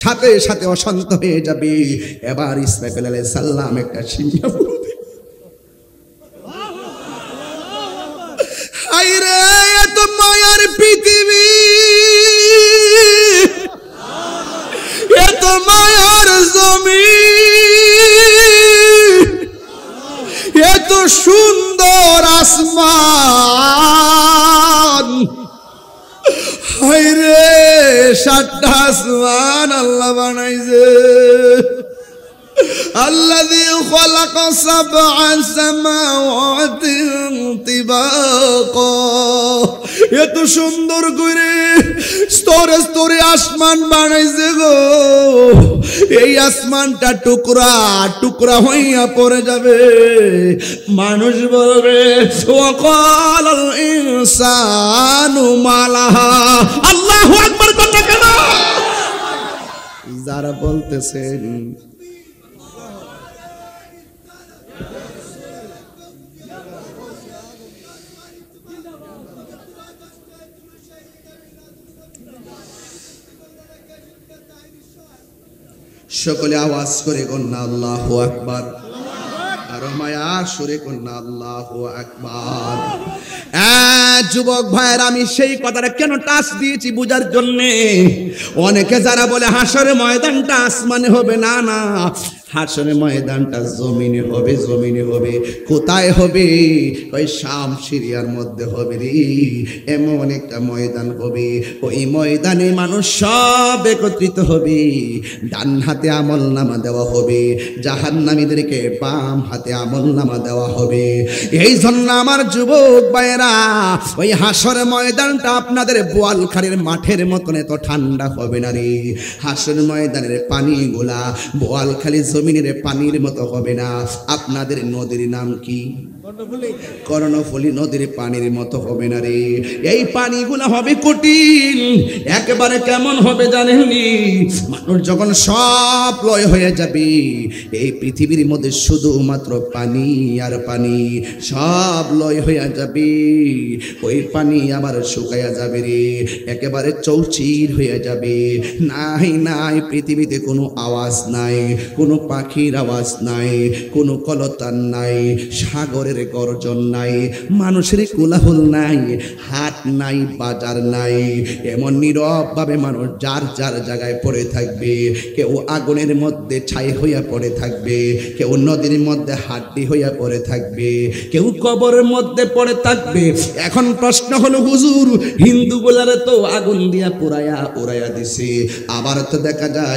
সাথে সাথে অশান্ত হয়ে যাবে। এবার ইসরাফিল আলাইহিস সালাম একটা সিংহা বলবে, আইরে এত মায়ার পৃথিবী, এত মায়ার জমিন, এত সুন্দর আসমান, হায়রে 7টা আসমান আল্লাহ বানাইছে। الذي خلق 7 سماوات طباقا, এত সুন্দর করে স্তরে স্তরে আসমান বানাইছে গো। এই আসমানটা টুকরা টুকরা হইয়া পড়ে যাবে। মানুষ বলবে ওয়াকাল আল ইনসানু মালাহা, আল্লাহু আকবার কথা কেন? যারা বলতেছেন সকলে আওয়াজ করে কন্যা আল্লাহু আকবার, আর মায়ার সুরে কন্যা আল্লাহু আকবার। যুবক ভাইয়ের, আমি সেই কথাটা কেন টাচ দিয়েছি বুঝার জন্যে। অনেকে যারা বলে হাসরের ময়দানটা আসমানে হবে, না না, হাসরের ময়দানটা জমিনে হবে, জমিনে হবে। কোথায় হবে? ওই শাম সিরিয়ার মধ্যে হবে রে। এমন একটা ময়দান হবে, ওই ময়দানে মানুষ সব একত্রিত হবে। ডান হাতে আমলনামা দেওয়া হবে, জাহান্নামীদেরকে বাম হাতে আমলনামা দেওয়া হবে। এই জন্য আমার যুবক ভাইয়েরা, ওই হাসরের ময়দানটা আপনাদের বোয়ালখালীর মাঠের মতন এত ঠান্ডা হবে না রে। হাসরের ময়দানের পানিগুলা বোয়ালখালী জমিনের পানির মতো হবে না। আপনাদের নদীর নাম কি? কর্ণফুলী নদীর পানির মতো হবে না রে। এই পানিগুলা হবে কঠিন, একেবারে কেমন হবে জানেননি? মানুষ যখন সব লয় হয়ে যাবে, এই পৃথিবীর মধ্যে শুধুমাত্র পানি আর পানি, সব লয় হয়ে যাবে। ওই পানি আবার শুকাইয়া যাবে রে, একেবারে চৌচির হয়ে যাবে। নাই নাই, পৃথিবীতে কোনো আওয়াজ নাই, কোনো পাখির আওয়াজ নাই, কোনো কলতান নাই, সাগরের গর্জন নাই, মানুষের কোলাহল নাই, হাট নাই, বাজার নাই। এমন নীরব ভাবে মানুষ যার যার জায়গায় পড়ে থাকবে। কেউ আগুনের মধ্যে ছাই হইয়া পড়ে থাকবে, কেউ নদীর মধ্যে হাড্ডি হইয়া পড়ে থাকবে, কেউ কবরের মধ্যে পড়ে থাকবে। এখন প্রশ্ন হলো, হুজুর, হিন্দু গুলারে তো আগুন দিয়া পুরাইয়া উড়াইয়া দিছে, আবার তো দেখা যায়